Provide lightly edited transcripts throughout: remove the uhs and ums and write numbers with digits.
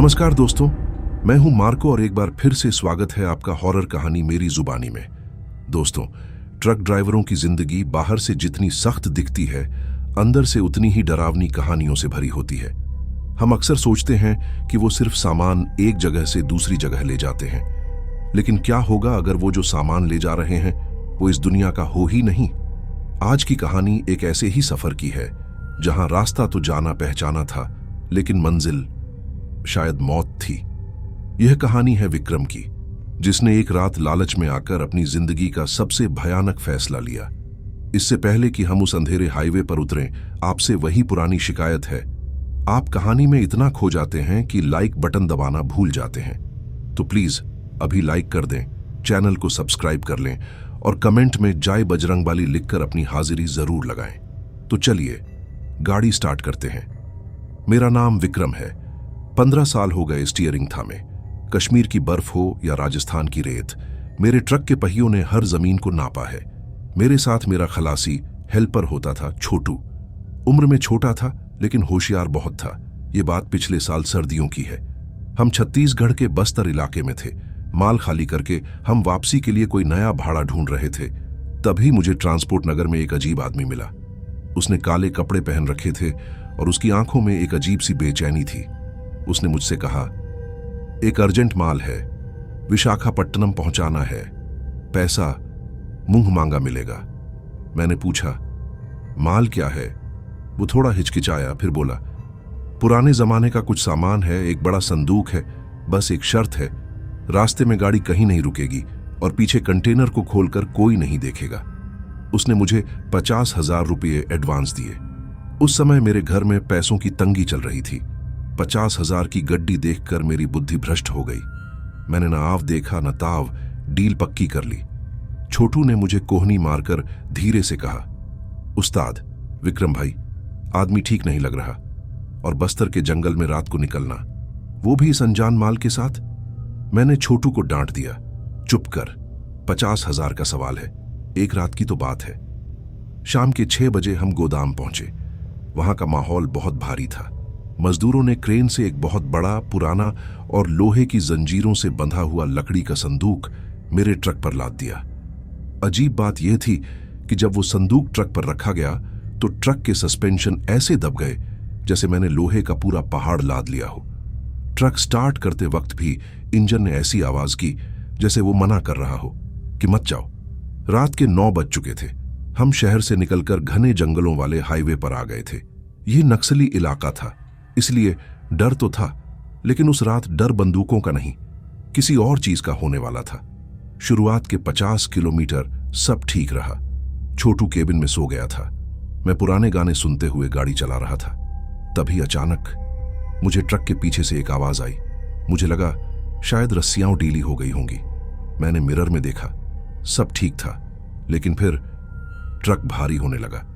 नमस्कार दोस्तों, मैं हूं मार्को और एक बार फिर से स्वागत है आपका हॉरर कहानी मेरी जुबानी में। दोस्तों, ट्रक ड्राइवरों की जिंदगी बाहर से जितनी सख्त दिखती है, अंदर से उतनी ही डरावनी कहानियों से भरी होती है। हम अक्सर सोचते हैं कि वो सिर्फ सामान एक जगह से दूसरी जगह ले जाते हैं, लेकिन क्या होगा अगर वो जो सामान ले जा रहे हैं वो इस दुनिया का हो ही नहीं। आज की कहानी एक ऐसे ही सफर की है जहां रास्ता तो जाना पहचाना था, लेकिन मंजिल शायद मौत थी। यह कहानी है विक्रम की, जिसने एक रात लालच में आकर अपनी जिंदगी का सबसे भयानक फैसला लिया। इससे पहले कि हम उस अंधेरे हाईवे पर उतरें, आपसे वही पुरानी शिकायत है। आप कहानी में इतना खो जाते हैं कि लाइक बटन दबाना भूल जाते हैं। तो प्लीज अभी लाइक कर दें, चैनल को सब्सक्राइब कर लें और कमेंट में जय बजरंगबली लिखकर अपनी हाजिरी जरूर लगाएं। तो चलिए गाड़ी स्टार्ट करते हैं। मेरा नाम विक्रम है। 15 साल हो गए स्टीयरिंग थामे। कश्मीर की बर्फ हो या राजस्थान की रेत, मेरे ट्रक के पहियों ने हर जमीन को नापा है। मेरे साथ मेरा खलासी हेल्पर होता था, छोटू। उम्र में छोटा था लेकिन होशियार बहुत था। ये बात पिछले साल सर्दियों की है। हम छत्तीसगढ़ के बस्तर इलाके में थे। माल खाली करके हम वापसी के लिए कोई नया भाड़ा ढूंढ रहे थे। तभी मुझे ट्रांसपोर्ट नगर में एक अजीब आदमी मिला। उसने काले कपड़े पहन रखे थे और उसकी आंखों में एक अजीब सी बेचैनी थी। उसने मुझसे कहा, एक अर्जेंट माल है, विशाखापट्टनम पहुंचाना है, पैसा मुंह मांगा मिलेगा। मैंने पूछा, माल क्या है? वो थोड़ा हिचकिचाया, फिर बोला, पुराने जमाने का कुछ सामान है, एक बड़ा संदूक है, बस एक शर्त है, रास्ते में गाड़ी कहीं नहीं रुकेगी और पीछे कंटेनर को खोलकर कोई नहीं देखेगा। उसने मुझे 50,000 रुपये एडवांस दिए। उस समय मेरे घर में पैसों की तंगी चल रही थी। 50,000 की गड्डी देखकर मेरी बुद्धि भ्रष्ट हो गई। मैंने न आव देखा न ताव, डील पक्की कर ली। छोटू ने मुझे कोहनी मारकर धीरे से कहा, उस्ताद विक्रम भाई, आदमी ठीक नहीं लग रहा, और बस्तर के जंगल में रात को निकलना, वो भी इस अनजान माल के साथ। मैंने छोटू को डांट दिया, चुप कर, 50,000 का सवाल है, एक रात की तो बात है। शाम के 6 बजे हम गोदाम पहुंचे। वहां का माहौल बहुत भारी था। मजदूरों ने क्रेन से एक बहुत बड़ा, पुराना और लोहे की जंजीरों से बंधा हुआ लकड़ी का संदूक मेरे ट्रक पर लाद दिया। अजीब बात यह थी कि जब वो संदूक ट्रक पर रखा गया तो ट्रक के सस्पेंशन ऐसे दब गए जैसे मैंने लोहे का पूरा पहाड़ लाद लिया हो। ट्रक स्टार्ट करते वक्त भी इंजन ने ऐसी आवाज की जैसे वो मना कर रहा हो कि मत जाओ। रात के 9 बज चुके थे। हम शहर से निकलकर घने जंगलों वाले हाईवे पर आ गए थे। यह नक्सली इलाका था, इसलिए डर तो था, लेकिन उस रात डर बंदूकों का नहीं, किसी और चीज का होने वाला था। शुरुआत के 50 किलोमीटर सब ठीक रहा। छोटू केबिन में सो गया था। मैं पुराने गाने सुनते हुए गाड़ी चला रहा था। तभी अचानक मुझे ट्रक के पीछे से एक आवाज आई। मुझे लगा शायद रस्सियां ढीली हो गई होंगी। मैंने मिरर में देखा, सब ठीक था, लेकिन फिर ट्रक भारी होने लगा।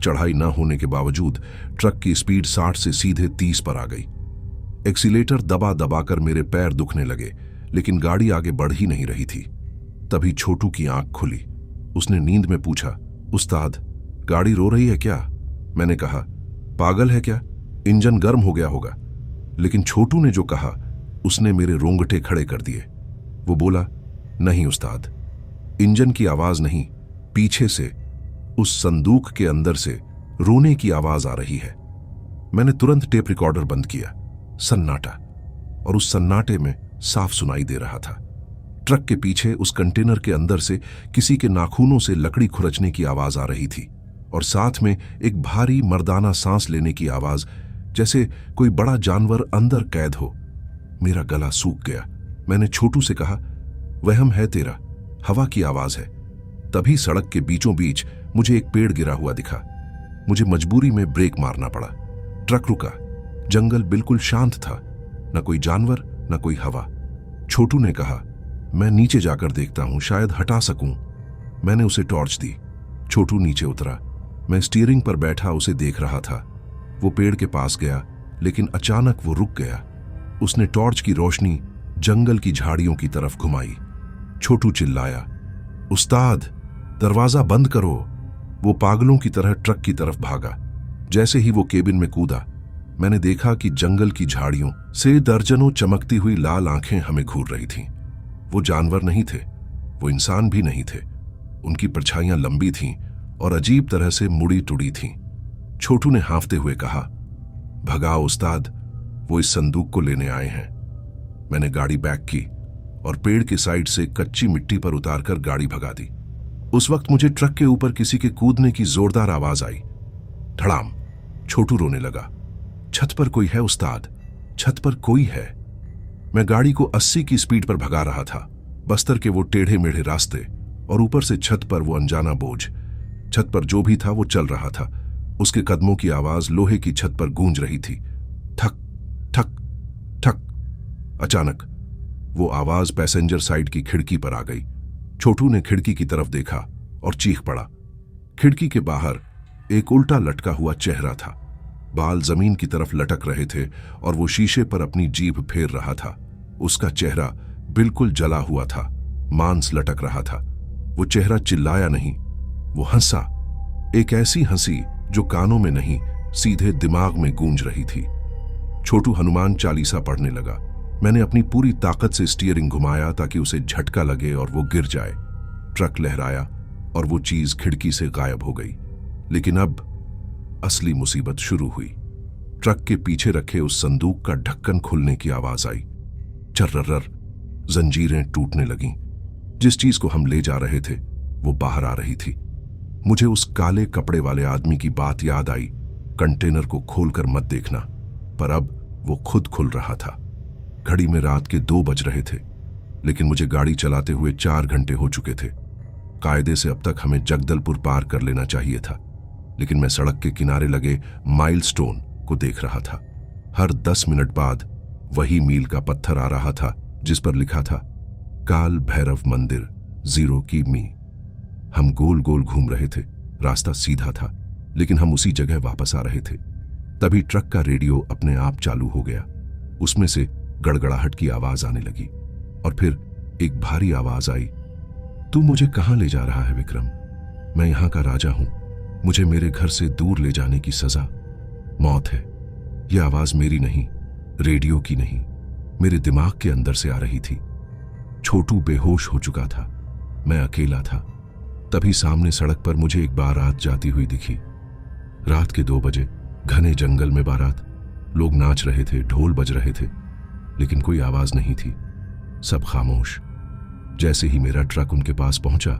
चढ़ाई न होने के बावजूद ट्रक की स्पीड 60 से सीधे 30 पर आ गई। एक्सीलेटर दबा दबाकर मेरे पैर दुखने लगे, लेकिन गाड़ी आगे बढ़ ही नहीं रही थी। तभी छोटू की आंख खुली। उसने नींद में पूछा, उस्ताद गाड़ी रो रही है क्या? मैंने कहा, पागल है क्या, इंजन गर्म हो गया होगा। लेकिन छोटू ने जो कहा उसने मेरे रोंगटे खड़े कर दिए। वो बोला, नहीं उस्ताद, इंजन की आवाज नहीं, पीछे से उस संदूक के अंदर से रोने की आवाज आ रही है। मैंने तुरंत टेप रिकॉर्डर बंद किया। सन्नाटा, और उस सन्नाटे में साफ सुनाई दे रहा था। ट्रक के पीछे उस कंटेनर के अंदर से किसी के नाखूनों से लकड़ी खुरचने की आवाज आ रही थी, और साथ में एक भारी मर्दाना सांस लेने की आवाज, जैसे कोई बड़ा जानवर अंदर कैद हो। मेरा गला सूख गया। मैंने छोटू से कहा, वहम है तेरा, हवा की आवाज है। तभी सड़क के बीचों बीच मुझे एक पेड़ गिरा हुआ दिखा। मुझे मजबूरी में ब्रेक मारना पड़ा। ट्रक रुका। जंगल बिल्कुल शांत था, न कोई जानवर न कोई हवा। छोटू ने कहा, मैं नीचे जाकर देखता हूं, शायद हटा सकूं। मैंने उसे टॉर्च दी। छोटू नीचे उतरा। मैं स्टीयरिंग पर बैठा उसे देख रहा था। वो पेड़ के पास गया, लेकिन अचानक वो रुक गया। उसने टॉर्च की रोशनी जंगल की झाड़ियों की तरफ घुमाई। छोटू चिल्लाया, उस्ताद दरवाजा बंद करो। वो पागलों की तरह ट्रक की तरफ भागा। जैसे ही वो केबिन में कूदा, मैंने देखा कि जंगल की झाड़ियों से दर्जनों चमकती हुई लाल आंखें हमें घूर रही थीं। वो जानवर नहीं थे, वो इंसान भी नहीं थे। उनकी परछाइयां लंबी थीं और अजीब तरह से मुड़ी टुड़ी थीं। छोटू ने हाँफते हुए कहा, भगाओ उस्ताद, वो इस संदूक को लेने आए हैं। मैंने गाड़ी बैक की और पेड़ की साइड से कच्ची मिट्टी पर उतारकर गाड़ी भगा दी। उस वक्त मुझे ट्रक के ऊपर किसी के कूदने की जोरदार आवाज आई। धड़ाम। छोटू रोने लगा। छत पर कोई है उस्ताद, छत पर कोई है। मैं गाड़ी को 80 की स्पीड पर भगा रहा था। बस्तर के वो टेढ़े मेढ़े रास्ते और ऊपर से छत पर वो अनजाना बोझ। छत पर जो भी था वो चल रहा था। उसके कदमों की आवाज लोहे की छत पर गूंज रही थी। ठक ठक ठक। अचानक वो आवाज पैसेंजर साइड की खिड़की पर आ गई। छोटू ने खिड़की की तरफ देखा और चीख पड़ा। खिड़की के बाहर एक उल्टा लटका हुआ चेहरा था। बाल जमीन की तरफ लटक रहे थे और वो शीशे पर अपनी जीभ फेर रहा था। उसका चेहरा बिल्कुल जला हुआ था, मांस लटक रहा था। वो चेहरा चिल्लाया नहीं, वो हंसा। एक ऐसी हंसी जो कानों में नहीं, सीधे दिमाग में गूंज रही थी। छोटू हनुमान चालीसा पढ़ने लगा। मैंने अपनी पूरी ताकत से स्टीयरिंग घुमाया ताकि उसे झटका लगे और वो गिर जाए। ट्रक लहराया और वो चीज खिड़की से गायब हो गई। लेकिन अब असली मुसीबत शुरू हुई। ट्रक के पीछे रखे उस संदूक का ढक्कन खुलने की आवाज आई। चर्रर। जंजीरें टूटने लगीं। जिस चीज को हम ले जा रहे थे वो बाहर आ रही थी। मुझे उस काले कपड़े वाले आदमी की बात याद आई, कंटेनर को खोलकर मत देखना। पर अब वो खुद खुल रहा था। घड़ी में रात के 2 बज रहे थे, लेकिन मुझे गाड़ी चलाते हुए 4 घंटे हो चुके थे। कायदे से अब तक हमें जगदलपुर पार कर लेना चाहिए था, लेकिन मैं सड़क के किनारे लगे माइलस्टोन को देख रहा था। हर 10 मिनट बाद वही मील का पत्थर आ रहा था जिस पर लिखा था, काल भैरव मंदिर 0 किमी। हम गोल गोल घूम रहे थे। रास्ता सीधा था, लेकिन हम उसी जगह वापस आ रहे थे। तभी ट्रक का रेडियो अपने आप चालू हो गया। उसमें से गड़गड़ाहट की आवाज आने लगी और फिर एक भारी आवाज आई, तू मुझे कहां ले जा रहा है विक्रम? मैं यहां का राजा हूं। मुझे मेरे घर से दूर ले जाने की सजा मौत है। यह आवाज मेरी नहीं, रेडियो की नहीं, मेरे दिमाग के अंदर से आ रही थी। छोटू बेहोश हो चुका था। मैं अकेला था। तभी सामने सड़क पर मुझे एक बारात जाती हुई दिखी। रात के 2 बजे घने जंगल में बारात। लोग नाच रहे थे, ढोल बज रहे थे, लेकिन कोई आवाज नहीं थी। सब खामोश। जैसे ही मेरा ट्रक उनके पास पहुंचा,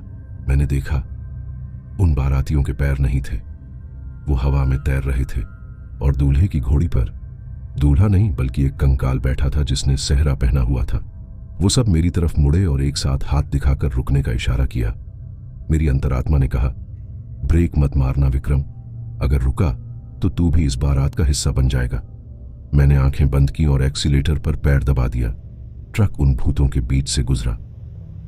मैंने देखा उन बारातियों के पैर नहीं थे। वो हवा में तैर रहे थे और दूल्हे की घोड़ी पर दूल्हा नहीं बल्कि एक कंकाल बैठा था जिसने सेहरा पहना हुआ था। वो सब मेरी तरफ मुड़े और एक साथ हाथ दिखाकर रुकने का इशारा किया। मेरी अंतरात्मा ने कहा, ब्रेक मत मारना विक्रम, अगर रुका तो तू भी इस बारात का हिस्सा बन जाएगा। मैंने आंखें बंद की और एक्सीलेटर पर पैर दबा दिया। ट्रक उन भूतों के बीच से गुजरा।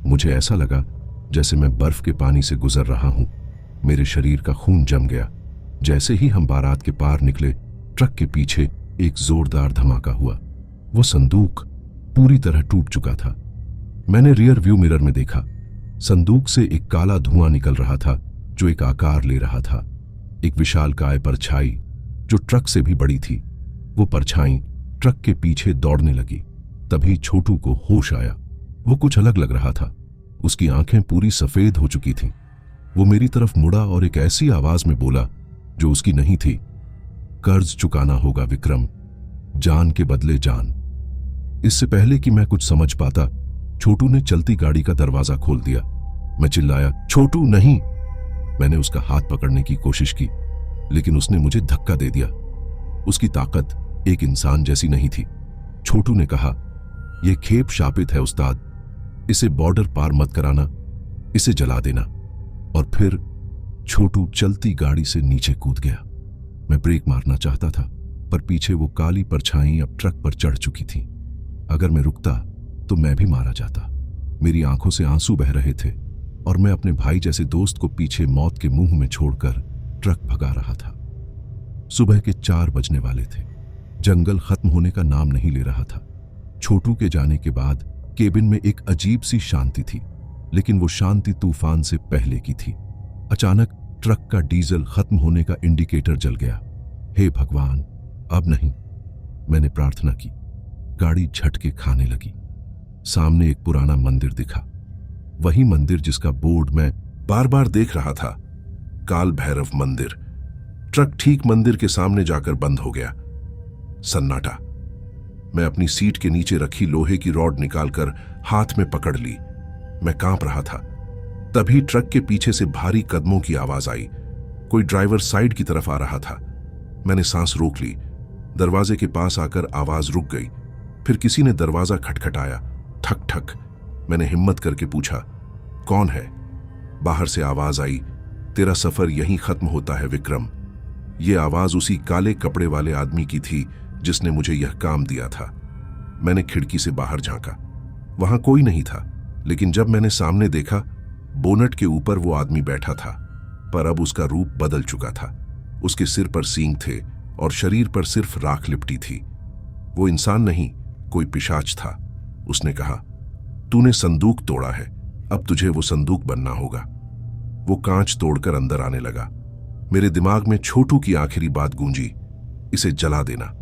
मुझे ऐसा लगा जैसे मैं बर्फ के पानी से गुजर रहा हूं। मेरे शरीर का खून जम गया। जैसे ही हम बारात के पार निकले, ट्रक के पीछे एक जोरदार धमाका हुआ। वो संदूक पूरी तरह टूट चुका था। मैंने रियर व्यू मिरर में देखा। संदूक से एक काला धुआं निकल रहा था जो एक आकार ले रहा था। एक विशालकाय परछाई जो ट्रक से भी बड़ी थी। वो परछाई ट्रक के पीछे दौड़ने लगी। तभी छोटू को होश आया। वो कुछ अलग लग रहा था। उसकी आंखें पूरी सफेद हो चुकी थीं। वो मेरी तरफ मुड़ा और एक ऐसी आवाज में बोला जो उसकी नहीं थी, कर्ज चुकाना होगा विक्रम, जान के बदले जान। इससे पहले कि मैं कुछ समझ पाता, छोटू ने चलती गाड़ी का दरवाजा खोल दिया। मैं चिल्लाया, छोटू नहीं। मैंने उसका हाथ पकड़ने की कोशिश की, लेकिन उसने मुझे धक्का दे दिया। उसकी ताकत एक इंसान जैसी नहीं थी। छोटू ने कहा, यह खेप शापित है उस्ताद, इसे बॉर्डर पार मत कराना, इसे जला देना। और फिर छोटू चलती गाड़ी से नीचे कूद गया। मैं ब्रेक मारना चाहता था, पर पीछे वो काली परछाई अब ट्रक पर चढ़ चुकी थी। अगर मैं रुकता तो मैं भी मारा जाता। मेरी आंखों से आंसू बह रहे थे और मैं अपने भाई जैसे दोस्त को पीछे मौत के मुंह में छोड़कर ट्रक भगा रहा था। सुबह के 4 बजने वाले थे। जंगल खत्म होने का नाम नहीं ले रहा था। छोटू के जाने के बाद केबिन में एक अजीब सी शांति थी, लेकिन वो शांति तूफान से पहले की थी। अचानक ट्रक का डीजल खत्म होने का इंडिकेटर जल गया। हे भगवान, अब नहीं, मैंने प्रार्थना की। गाड़ी झटके खाने लगी। सामने एक पुराना मंदिर दिखा, वही मंदिर जिसका बोर्ड मैं बार बार देख रहा था, काल भैरव मंदिर। ट्रक ठीक मंदिर के सामने जाकर बंद हो गया। सन्नाटा। मैं अपनी सीट के नीचे रखी लोहे की रॉड निकालकर हाथ में पकड़ ली। मैं कांप रहा था। तभी ट्रक के पीछे से भारी कदमों की आवाज आई। कोई ड्राइवर साइड की तरफ आ रहा था। मैंने सांस रोक ली। दरवाजे के पास आकर आवाज रुक गई। फिर किसी ने दरवाजा खटखटाया, ठक ठक। मैंने हिम्मत करके पूछा, कौन है? बाहर से आवाज आई, तेरा सफर यहीं खत्म होता है विक्रम। यह आवाज उसी काले कपड़े वाले आदमी की थी जिसने मुझे यह काम दिया था। मैंने खिड़की से बाहर झांका। वहां कोई नहीं था, लेकिन जब मैंने सामने देखा, बोनट के ऊपर वो आदमी बैठा था, पर अब उसका रूप बदल चुका था। उसके सिर पर सींग थे और शरीर पर सिर्फ राख लिपटी थी। वो इंसान नहीं, कोई पिशाच था। उसने कहा, तूने संदूक तोड़ा है, अब तुझे वो संदूक बनना होगा। वो कांच तोड़कर अंदर आने लगा। मेरे दिमाग में छोटू की आखिरी बात गूंजी, इसे जला देना।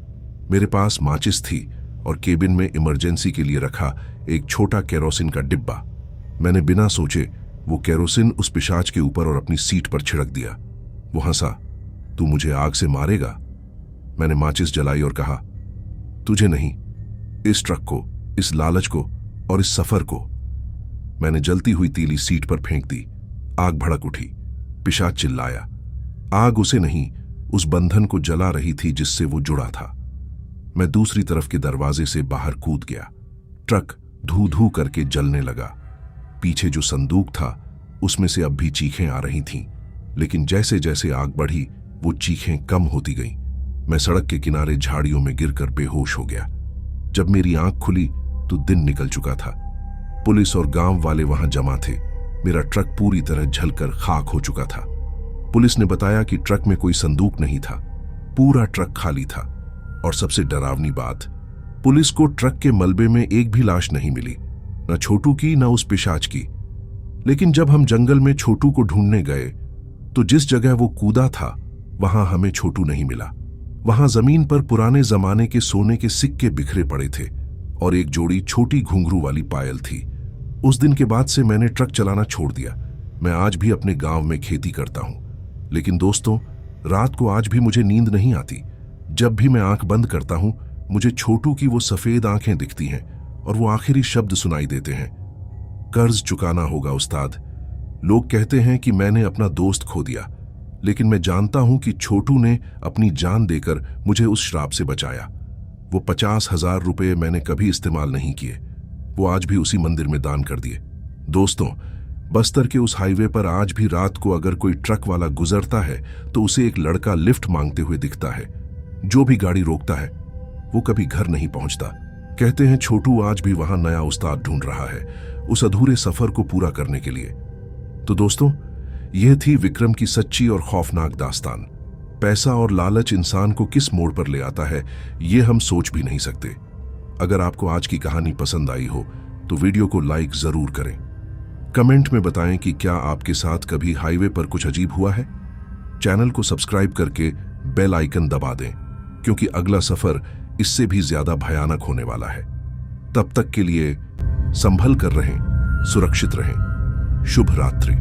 मेरे पास माचिस थी और केबिन में इमरजेंसी के लिए रखा एक छोटा केरोसिन का डिब्बा। मैंने बिना सोचे वो केरोसिन उस पिशाच के ऊपर और अपनी सीट पर छिड़क दिया। वो हंसा, तू मुझे आग से मारेगा? मैंने माचिस जलाई और कहा, तुझे नहीं, इस ट्रक को, इस लालच को और इस सफर को। मैंने जलती हुई तीली सीट पर फेंक दी। आग भड़क उठी। पिशाच चिल्लाया। आग उसे नहीं, उस बंधन को जला रही थी जिससे वो जुड़ा था। मैं दूसरी तरफ के दरवाजे से बाहर कूद गया। ट्रक धू धू करके जलने लगा। पीछे जो संदूक था उसमें से अब भी चीखें आ रही थीं, लेकिन जैसे जैसे आग बढ़ी वो चीखें कम होती गईं। मैं सड़क के किनारे झाड़ियों में गिरकर बेहोश हो गया। जब मेरी आंख खुली तो दिन निकल चुका था। पुलिस और गांव वाले वहां जमा थे। मेरा ट्रक पूरी तरह जलकर खाक हो चुका था। पुलिस ने बताया कि ट्रक में कोई संदूक नहीं था, पूरा ट्रक खाली था। और सबसे डरावनी बात, पुलिस को ट्रक के मलबे में एक भी लाश नहीं मिली, न छोटू की न उस पिशाच की। लेकिन जब हम जंगल में छोटू को ढूंढने गए तो जिस जगह वो कूदा था वहां हमें छोटू नहीं मिला। वहां जमीन पर पुराने जमाने के सोने के सिक्के बिखरे पड़े थे और एक जोड़ी छोटी घुंघरू वाली पायल थी। उस दिन के बाद से मैंने ट्रक चलाना छोड़ दिया। मैं आज भी अपने गांव में खेती करता हूं, लेकिन दोस्तों, रात को आज भी मुझे नींद नहीं आती। जब भी मैं आंख बंद करता हूं, मुझे छोटू की वो सफेद आंखें दिखती हैं और वो आखिरी शब्द सुनाई देते हैं, कर्ज चुकाना होगा उस्ताद। लोग कहते हैं कि मैंने अपना दोस्त खो दिया, लेकिन मैं जानता हूं कि छोटू ने अपनी जान देकर मुझे उस श्राप से बचाया। वो 50,000 रुपये मैंने कभी इस्तेमाल नहीं किए, वो आज भी उसी मंदिर में दान कर दिए। दोस्तों, बस्तर के उस हाईवे पर आज भी रात को अगर कोई ट्रक वाला गुजरता है तो उसे एक लड़का लिफ्ट मांगते हुए दिखता है। जो भी गाड़ी रोकता है वो कभी घर नहीं पहुंचता। कहते हैं छोटू आज भी वहां नया उस्ताद ढूंढ रहा है उस अधूरे सफर को पूरा करने के लिए। तो दोस्तों, यह थी विक्रम की सच्ची और खौफनाक दास्तान। पैसा और लालच इंसान को किस मोड़ पर ले आता है, ये हम सोच भी नहीं सकते। अगर आपको आज की कहानी पसंद आई हो तो वीडियो को लाइक जरूर करें। कमेंट में बताएं कि क्या आपके साथ कभी हाईवे पर कुछ अजीब हुआ है। चैनल को सब्सक्राइब करके बेल आइकन दबा दें, क्योंकि अगला सफर इससे भी ज्यादा भयानक होने वाला है। तब तक के लिए संभल कर रहें, सुरक्षित रहें। शुभ रात्रि।